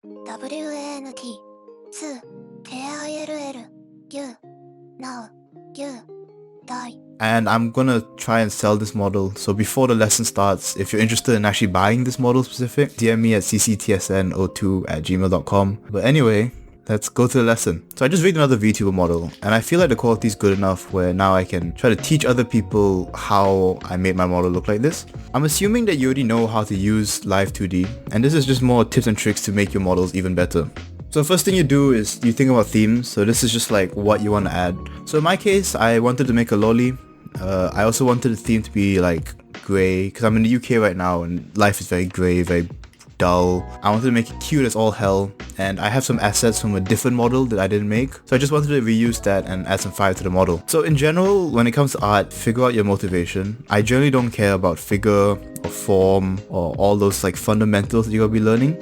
WNT 2 KILL U now you die. And I'm gonna try and sell this model. So before the lesson starts, if you're interested in actually buying this model specific, DM me at cctsn02@gmail.com. But anyway, let's go to the lesson. So I just rigged another Vtuber model, and I feel like the quality is good enough where now I can try to teach other people how I made my model look like this. I'm assuming that you already know how to use Live 2D, and this is just more tips and tricks to make your models even better. So first thing you do is you think about themes. So this is just like what you want to add. So in my case, I wanted to make a Loli. I also wanted the theme to be like grey, because I'm in the UK right now and life is very grey, very dull. I wanted to make it cute as all hell, and I have some assets from a different model that I didn't make, so I just wanted to reuse that and add some fire to the model. So in general, when it comes to art, figure out your motivation. I generally don't care about figure or form or all those like fundamentals that you're gonna be learning.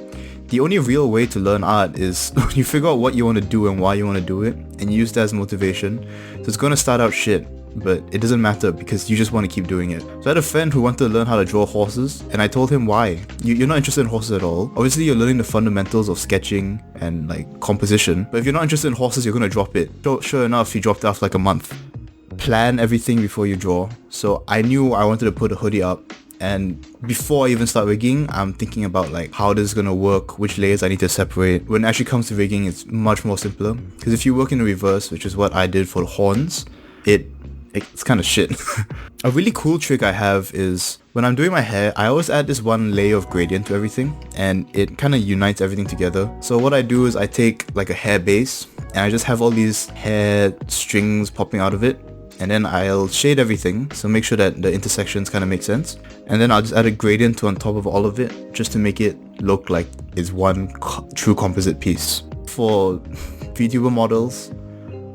The only real way to learn art is you figure out what you want to do and why you want to do it, and you use that as motivation. So it's gonna start out shit, but it doesn't matter because you just want to keep doing it. So I had a friend who wanted to learn how to draw horses, and I told him why. You're not interested in horses at all. Obviously you're learning the fundamentals of sketching and like composition, but if you're not interested in horses, you're gonna drop it. So sure enough, he dropped it after like a month. Plan everything before you draw. So I knew I wanted to put a hoodie up, and before I even start rigging, I'm thinking about like how this is gonna work, which layers I need to separate. When it actually comes to rigging, it's much more simpler, because if you work in the reverse, which is what I did for the horns, it's kind of shit. A really cool trick I have is when I'm doing my hair, I always add this one layer of gradient to everything, and it kind of unites everything together. So what I do is I take like a hair base and I just have all these hair strings popping out of it, and then I'll shade everything, so make sure that the intersections kind of make sense, and then I'll just add a gradient on top of all of it just to make it look like it's one true composite piece. For VTuber models,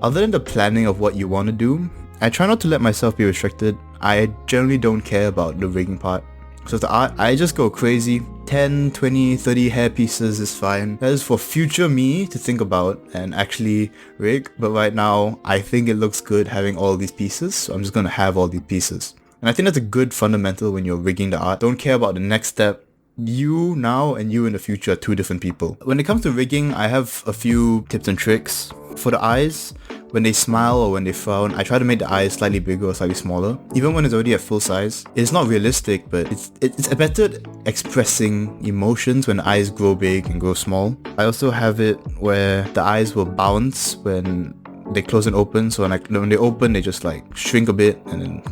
other than the planning of what you want to do, I try not to let myself be restricted. I generally don't care about the rigging part. So the art, I just go crazy. 10, 20, 30 hair pieces is fine. That is for future me to think about and actually rig. But right now, I think it looks good having all these pieces, so I'm just gonna have all these pieces. And I think that's a good fundamental when you're rigging the art. Don't care about the next step. You now and you in the future are two different people. When it comes to rigging, I have a few tips and tricks. For the eyes, when they smile or when they frown, I try to make the eyes slightly bigger or slightly smaller. Even when it's already at full size, it's not realistic, but it's better at expressing emotions when the eyes grow big and grow small. I also have it where the eyes will bounce when they close and open, so when they open, they just like shrink a bit and then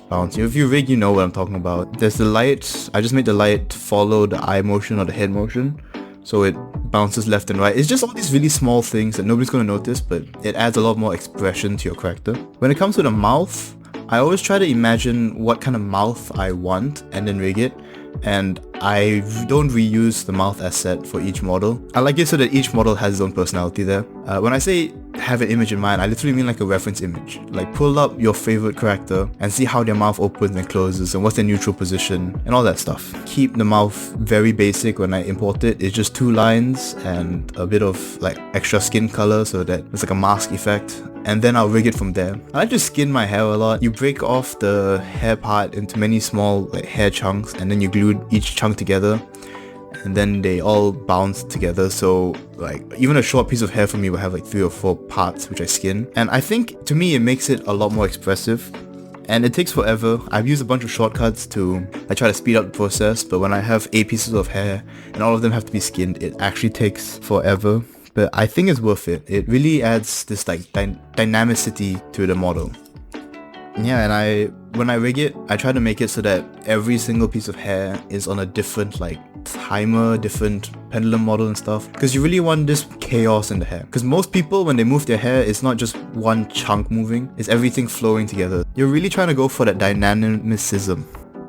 bounce. If you rig, you know what I'm talking about. There's the light. I just made the light follow the eye motion or the head motion, so it bounces left and right. It's just all these really small things that nobody's going to notice, but it adds a lot more expression to your character. When it comes to the mouth, I always try to imagine what kind of mouth I want and then rig it, and I don't reuse the mouth asset for each model. I like it so that each model has its own personality there. When I say have an image in mind, I literally mean like a reference image. Like pull up your favorite character and see how their mouth opens and closes and what's their neutral position and all that stuff. Keep the mouth very basic when I import it. It's just 2 lines and a bit of like extra skin color so that it's like a mask effect, and then I'll rig it from there. I like to skin my hair a lot. You break off the hair part into many small like hair chunks, and then you glue each chunk together, and then they all bounce together. So like even a short piece of hair for me will have like 3 or 4 parts which I skin, and I think to me it makes it a lot more expressive. And it takes forever. I've used a bunch of shortcuts to try to speed up the process, but when I have 8 pieces of hair and all of them have to be skinned, it actually takes forever. But I think it's worth it. It really adds this like dynamicity to the model. Yeah, and when I rig it, I try to make it so that every single piece of hair is on a different like timer, different pendulum model and stuff, because you really want this chaos in the hair. Because most people, when they move their hair, it's not just one chunk moving, it's everything flowing together. You're really trying to go for that dynamicism.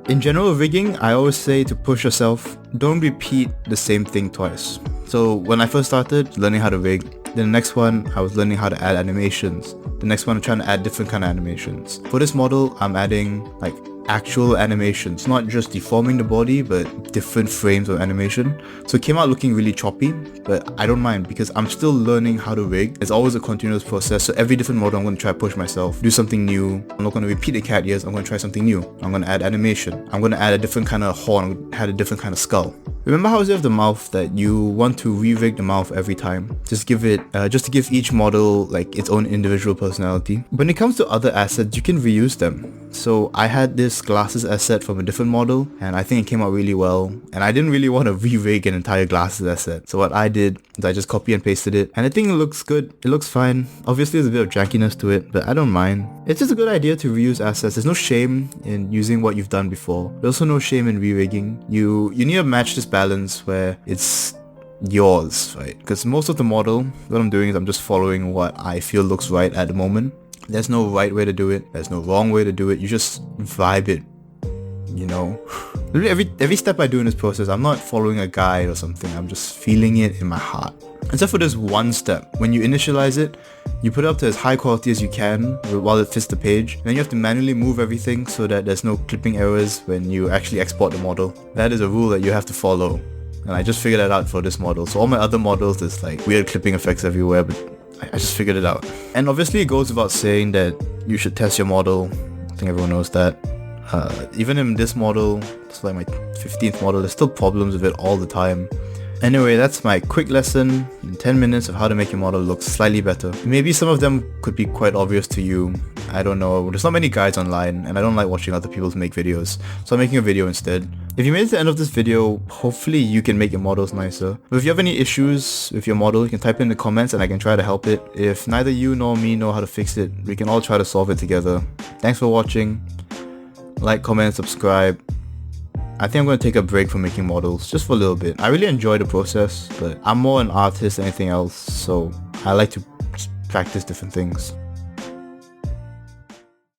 In general rigging, I always say to push yourself, don't repeat the same thing twice. So when I first started learning how to rig, then the next one I was learning how to add animations. The next one I'm trying to add different kind of animations. For this model, I'm adding like actual animations, not just deforming the body, but different frames of animation. So it came out looking really choppy, but I don't mind because I'm still learning how to rig. It's always a continuous process. So every different model, I'm going to try to push myself, do something new. I'm not going to repeat the cat ears. I'm going to try something new. I'm going to add animation. I'm going to add a different kind of horn, add a different kind of skull. Remember how I said of the mouth that you want to re-rig the mouth every time? Just to give each model like its own individual personality. When it comes to other assets, you can reuse them. So I had this glasses asset from a different model and I think it came out really well, and I didn't really want to re-rig an entire glasses asset. So what I did is I just copy and pasted it, and I think it looks good. It looks fine. Obviously there's a bit of jankiness to it, but I don't mind. It's just a good idea to reuse assets. There's no shame in using what you've done before. There's also no shame in re-rigging. You need to match this balance where it's yours, right? Because most of the model, what I'm doing is I'm just following what I feel looks right at the moment. There's no right way to do it. There's no wrong way to do it. You just vibe it, you know? Literally every step I do in this process, I'm not following a guide or something. I'm just feeling it in my heart. Except for this one step. When you initialize it, you put it up to as high quality as you can while it fits the page. Then you have to manually move everything so that there's no clipping errors when you actually export the model. That is a rule that you have to follow. And I just figured that out for this model. So all my other models, there's like weird clipping effects everywhere, but I just figured it out. And obviously it goes without saying that you should test your model. I think everyone knows that. Even in this model, it's like my 15th model, there's still problems with it all the time. Anyway, that's my quick lesson in 10 minutes of how to make your model look slightly better. Maybe some of them could be quite obvious to you. I don't know. There's not many guides online and I don't like watching other people make videos. So I'm making a video instead. If you made it to the end of this video, hopefully you can make your models nicer. But if you have any issues with your model, you can type in the comments and I can try to help it. If neither you nor me know how to fix it, we can all try to solve it together. Thanks for watching. Like, comment, subscribe. I think I'm going to take a break from making models just for a little bit. I really enjoy the process, but I'm more an artist than anything else, so I like to practice different things.